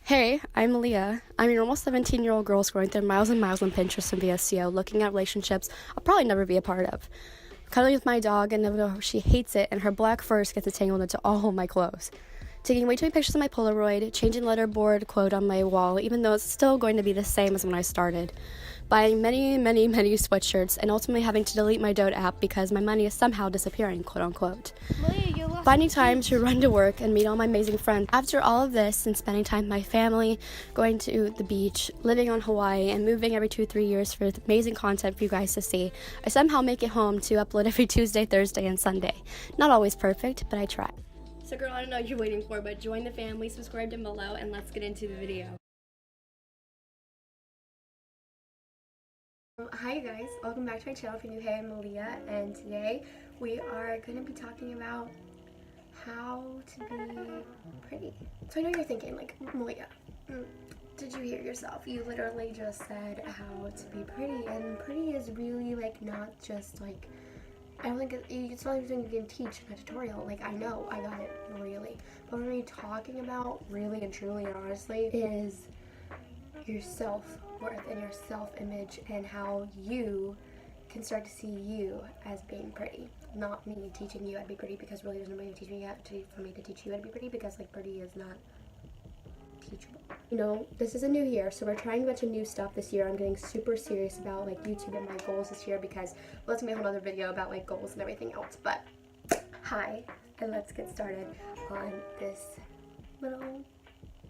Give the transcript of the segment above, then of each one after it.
Hey, I'm Maleah. I'm your almost 17-year-old girl scrolling through miles and miles on Pinterest and VSCO looking at relationships I'll probably never be a part of. Cuddling with my dog and she hates it and her black furs gets tangled into all my clothes. Taking way too many pictures of my Polaroid, changing letterboard quote on my wall even though it's still going to be the same as when I started. Buying many sweatshirts and ultimately having to delete my Dote app because my money is somehow disappearing, quote unquote. Finding time to run to work and meet all my amazing friends. After all of this and spending time with my family, going to the beach, living on Hawaii, and moving every 2-3 years for amazing content for you guys to see, I somehow make it home to upload every Tuesday, Thursday, and Sunday. Not always perfect, but I try. So girl, I don't know what you're waiting for, but join the family, subscribe down below, and let's get into the video. Hi you guys, welcome back to my channel if you're new. Hey, I'm Maleah, and today we are going to be talking about how to be pretty. So I know you're thinking, like, Maleah, did you hear yourself? You literally just said how to be pretty, and pretty is really, like, not just, like, I don't think it's not even something you can teach in a tutorial. Like, I know, I got it, really. But what we're talking about, really and truly and honestly, is your self-worth and your self-image and how you can start to see you as being pretty. Not me teaching you how to be pretty, because really there's nobody teaching me for me to teach you how to be pretty, because like pretty is not teachable. You know, this is a new year, so we're trying a bunch of new stuff this year. I'm getting super serious about like YouTube and my goals this year, because well, let's make a whole other video about like goals and everything else. But hi, and let's get started on this little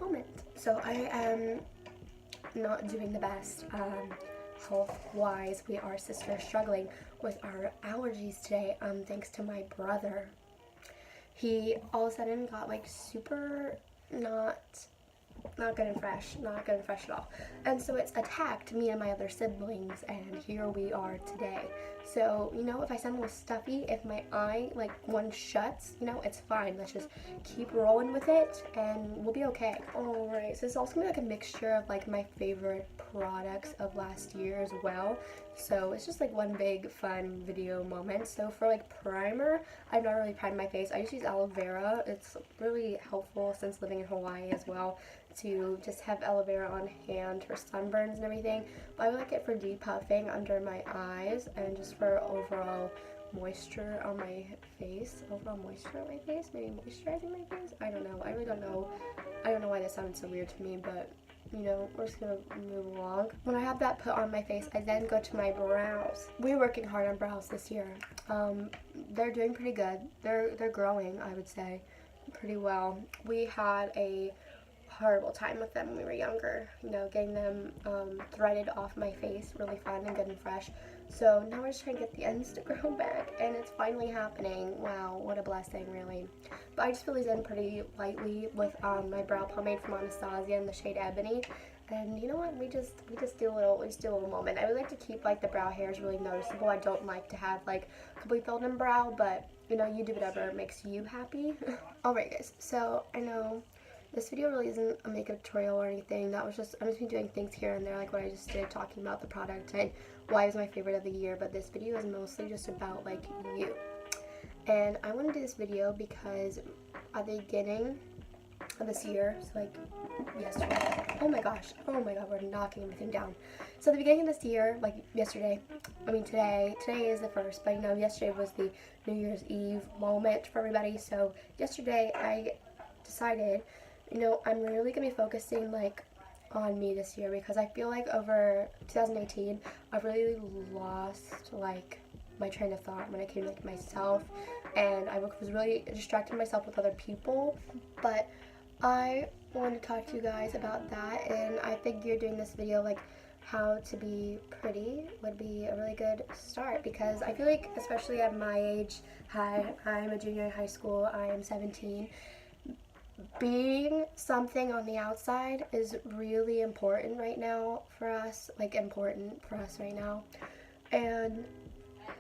moment. So I am not doing the best health-wise. We are sisters struggling with our allergies today, thanks to my brother. He all of a sudden got like super not good and fresh at all, and so it's attacked me and my other siblings, and here we are today. So, you know, if I sound a little stuffy, if my eye, like, one shuts, you know, it's fine. Let's just keep rolling with it, and we'll be okay. Alright, so it's also gonna be like a mixture of, like, my favorite products of last year as well. So it's just, like, one big, fun video moment. So for, like, primer, I've not really primed my face. I just use aloe vera. It's really helpful since living in Hawaii as well, to just have aloe vera on hand for sunburns and everything. But I would like it for depuffing under my eyes and just for overall moisture on my face. Maybe moisturizing my face? I don't know. I really don't know. I don't know why that sounded so weird to me, but you know, we're just gonna move along. When I have that put on my face, I then go to my brows. We're working hard on brows this year. They're doing pretty good. They're growing, I would say, pretty well. We had a horrible time with them when we were younger, you know, getting them threaded off my face, really fun and good and fresh. So now we're just trying to get the ends to grow back, and it's finally happening. Wow, what a blessing, really. But I just fill these in pretty lightly with my brow pomade from Anastasia in the shade Ebony. And you know what, we just do a little moment. I would like to keep like the brow hairs really noticeable. I don't like to have like complete filled in brow, but you know, you do whatever makes you happy. Alright guys, so I know this video really isn't a makeup tutorial or anything. I'm just been doing things here and there, like what I just did, talking about the product and why it was my favorite of the year. But this video is mostly just about like you. And I want to do this video because at the beginning of this year, so like yesterday, oh my god, we're knocking everything down. So at the beginning of this year, like yesterday, I mean today is the first, but you know, yesterday was the New Year's Eve moment for everybody. So yesterday I decided, you know, I'm really gonna be focusing like on me this year, because I feel like over 2018 I've really lost like my train of thought when it came to like myself, and I was really distracting myself with other people. But I want to talk to you guys about that, and I figured doing this video, like how to be pretty, would be a really good start, because I feel like, especially at my age, hi, I'm a junior in high school, I am 17, being something on the outside is really important right now for us, and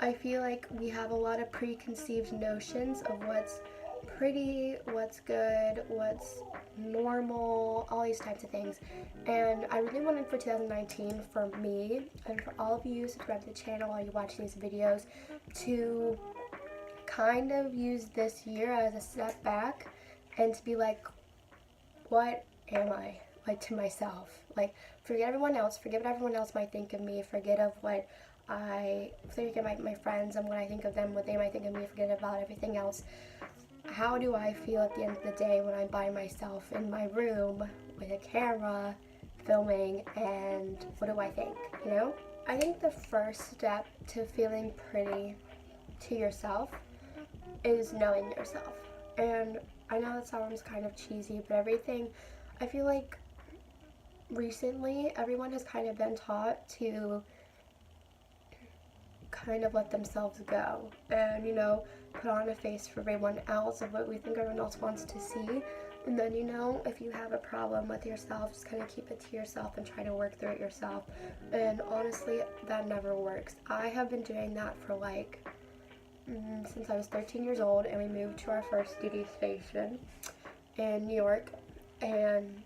I feel like we have a lot of preconceived notions of what's pretty, what's good, what's normal, all these types of things. And I really wanted for 2019, for me and for all of you subscribe to the channel while you're watching these videos, to kind of use this year as a step back and to be like, what am I? like to myself. Like, forget everyone else, forget what everyone else might think of me, forget my friends and what I think of them, what they might think of me, forget about everything else. How do I feel at the end of the day when I'm by myself in my room with a camera filming, and what do I think, you know? I think the first step to feeling pretty to yourself is knowing yourself. And I know that sounds kind of cheesy, but I feel like recently everyone has kind of been taught to kind of let themselves go and, you know, put on a face for everyone else of what we think everyone else wants to see. And then, you know, if you have a problem with yourself, just kind of keep it to yourself and try to work through it yourself. And honestly, that never works. I have been doing that for since I was 13 years old, and we moved to our first duty station in New York. And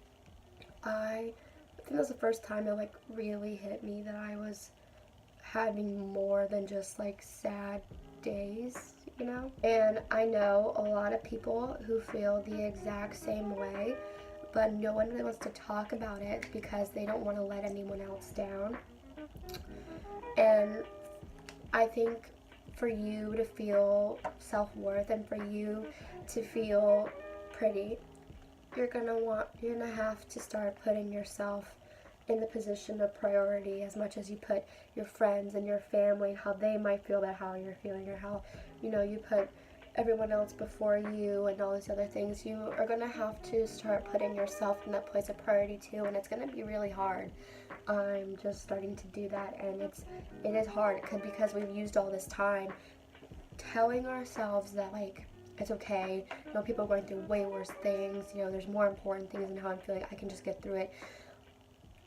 I think that was the first time it like really hit me that I was having more than just like sad days, you know? And I know a lot of people who feel the exact same way, but no one really wants to talk about it because they don't want to let anyone else down. And I think for you to feel self-worth and for you to feel pretty, you're gonna have to start putting yourself in the position of priority as much as you put your friends and your family, how they might feel about how you're feeling, or how, you know, you put everyone else before you and all these other things. You are gonna have to start putting yourself in that place of priority too, and it's gonna be really hard. I'm just starting to do that, and it is hard because we've used all this time telling ourselves that like it's okay, you know, people are going through way worse things, you know, there's more important things, and how I'm feeling, I can just get through it.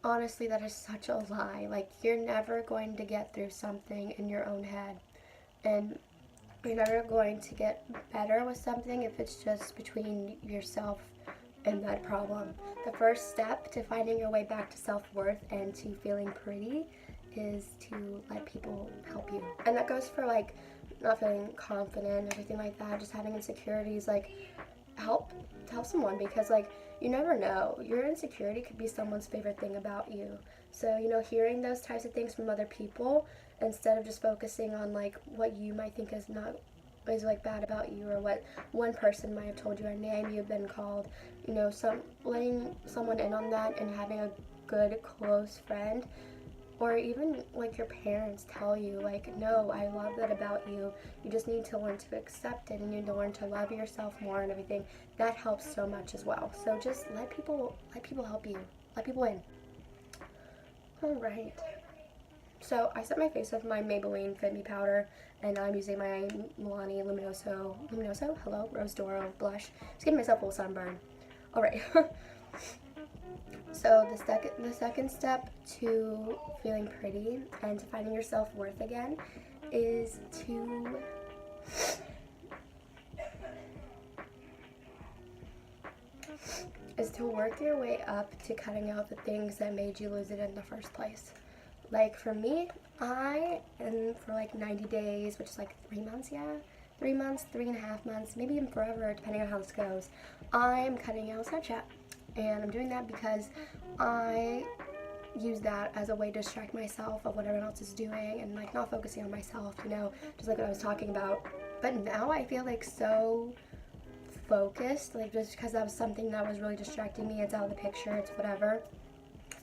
Honestly, that is such a lie. Like, you're never going to get through something in your own head, and you're never going to get better with something if it's just between yourself and that problem. The first step to finding your way back to self-worth and to feeling pretty is to let people help you. And that goes for like not feeling confident, everything like that, just having insecurities. Like, help someone, because like you never know, your insecurity could be someone's favorite thing about you. So, you know, hearing those types of things from other people instead of just focusing on like what you might think is like bad about you, or what one person might have told you, a name you've been called, you know, letting someone in on that, and having a good close friend, or even like your parents tell you like, no, I love that about you, you just need to learn to accept it, and you need to learn to love yourself more, and everything. That helps so much as well. So just let people help you, let people in. All right, so I set my face with my Maybelline Fit Me powder, and I'm using my Milani Luminoso, hello, Rose Doro blush. Just giving myself a little sunburn. All right. So the second step to feeling pretty and to finding your self-worth again is to work your way up to cutting out the things that made you lose it in the first place. Like for me, for like 90 days, which is like 3 months, 3.5 months, maybe even forever, depending on how this goes, I'm cutting out Snapchat. And I'm doing that because I use that as a way to distract myself of what everyone else is doing, and like not focusing on myself, you know, just like what I was talking about. But now I feel like so focused, like just because that was something that was really distracting me. It's out of the picture, it's whatever.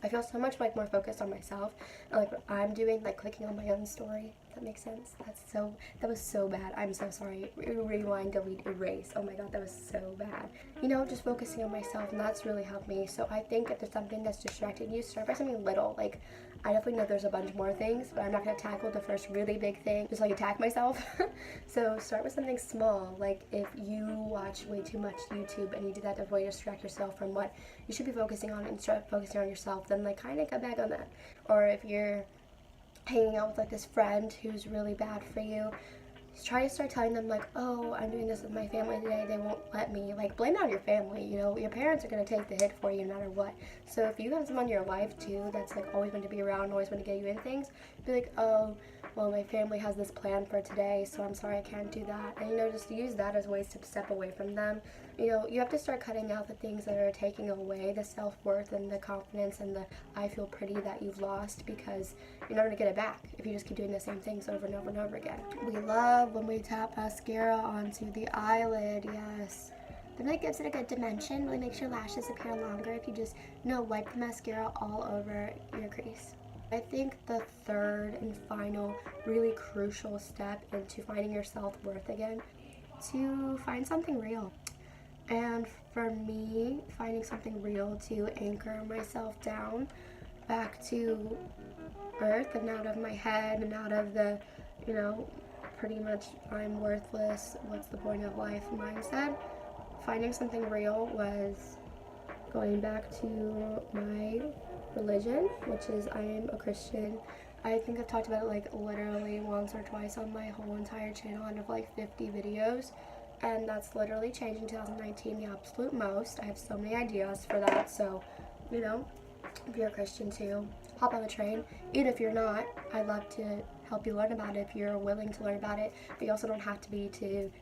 I feel so much like more focused on myself, and like what I'm doing, like clicking on my own story. If that makes sense. That was so bad. I'm so sorry. Rewind, delete, erase. Oh my god, that was so bad. You know, just focusing on myself, and that's really helped me. So I think if there's something that's distracting you, start by something little. Like, I definitely know there's a bunch more things, but I'm not gonna tackle the first really big thing, just like attack myself. So start with something small. Like if you watch way too much YouTube and you do that to way distract yourself from what you should be focusing on, and start focusing on yourself, then like kind of cut back on that. Or if you're hanging out with like this friend who's really bad for you, try to start telling them like, oh, I'm doing this with my family today, they won't let me. Like, blame it on your family, you know, your parents are going to take the hit for you no matter what. So if you have someone in your life too that's like always going to be around, always going to get you in things, be like, oh, well, my family has this plan for today, so I'm sorry I can't do that. And you know, just use that as ways to step away from them You know, you have to start cutting out the things that are taking away the self-worth and the confidence and the I feel pretty that you've lost, because you're not going to get it back if you just keep doing the same things over and over and over again. We love when we tap mascara onto the eyelid, yes. It really gives it a good dimension, really makes your lashes appear longer if you just, wipe the mascara all over your crease. I think the third and final really crucial step into finding your self-worth again, to find something real. And for me, finding something real to anchor myself down back to earth and out of my head and out of the, pretty much I'm worthless, what's the point of life mindset. Finding something real was going back to my religion, which is I am a Christian. I think I've talked about it like literally once or twice on my whole entire channel out of like 50 videos, and that's literally changed in 2019 the absolute most. I have so many ideas for that, so if you're a Christian too, hop on the train. Even if you're not, I'd love to help you learn about it if you're willing to learn about it, but you also don't have to be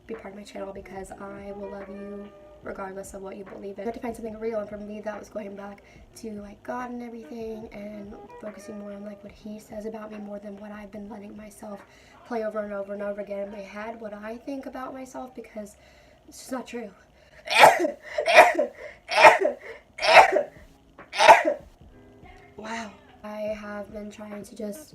part of my channel, because I will love you regardless of what you believe in. I had to find something real, and for me that was going back to like God and everything, and focusing more on like what he says about me more than what I've been letting myself play over and over and over again in my head, what I think about myself, because it's just not true. Wow. I have been trying to just,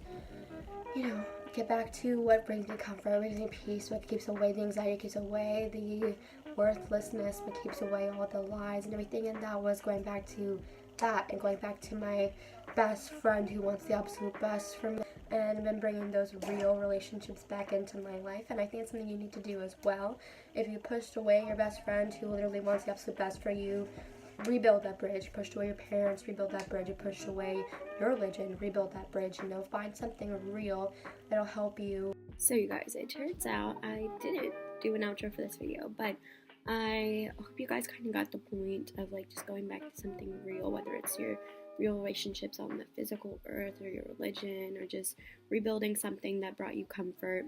get back to what brings me comfort, what brings me peace, what keeps away the anxiety, keeps away the worthlessness, what keeps away all the lies and everything. And that was going back to that, and going back to my best friend who wants the absolute best for me, and I've been bringing those real relationships back into my life. And I think it's something you need to do as well. If you pushed away your best friend who literally wants the absolute best for you, rebuild that bridge. Pushed away your parents, rebuild that bridge. You pushed away your religion, rebuild that bridge. Find something real that'll help you. So you guys, it turns out I didn't do an outro for this video, but I hope you guys kind of got the point of like just going back to something real, whether it's your real relationships on the physical earth or your religion, or just rebuilding something that brought you comfort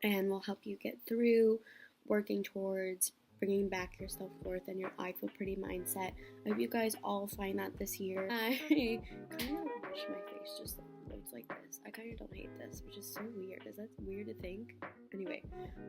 and will help you get through working towards bringing back your self-worth and your I feel pretty mindset. I hope you guys all find that this year. I kind of wish my face just looks like this. I kind of don't hate this, which is so weird. Is that weird to think? Anyway,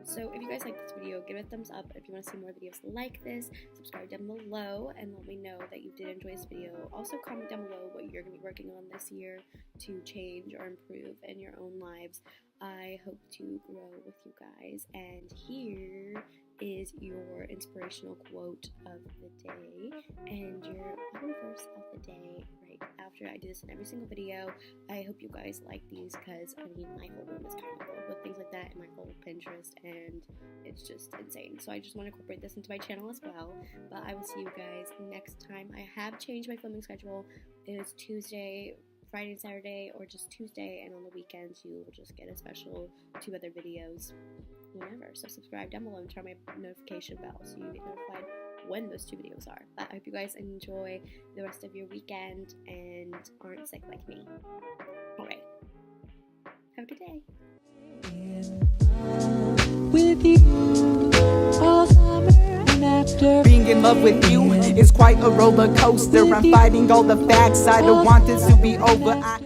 so if you guys like this video, give it a thumbs up. If you want to see more videos like this, subscribe down below and let me know that you did enjoy this video. Also comment down below what you're going to be working on this year to change or improve in your own lives. I hope to grow with you guys, and here is your inspirational quote of the day and your Bible verse of the day right after. I do this in every single video. I hope you guys like these, because my whole room is kind of filled with things like that, and my whole Pinterest, and it's just insane. So I just want to incorporate this into my channel as well. But I will see you guys next time. I have changed my filming schedule. It is Tuesday, Friday and Saturday, or just Tuesday, and on the weekends you will just get a special 2 other videos whenever. So subscribe down below and turn my notification bell so you get notified when those 2 videos are. But I hope you guys enjoy the rest of your weekend and aren't sick like me. Alright, have a good day. With you all summer and after. Being in love with you is quite a roller coaster. I'm fighting all the facts. I don't want this to be over.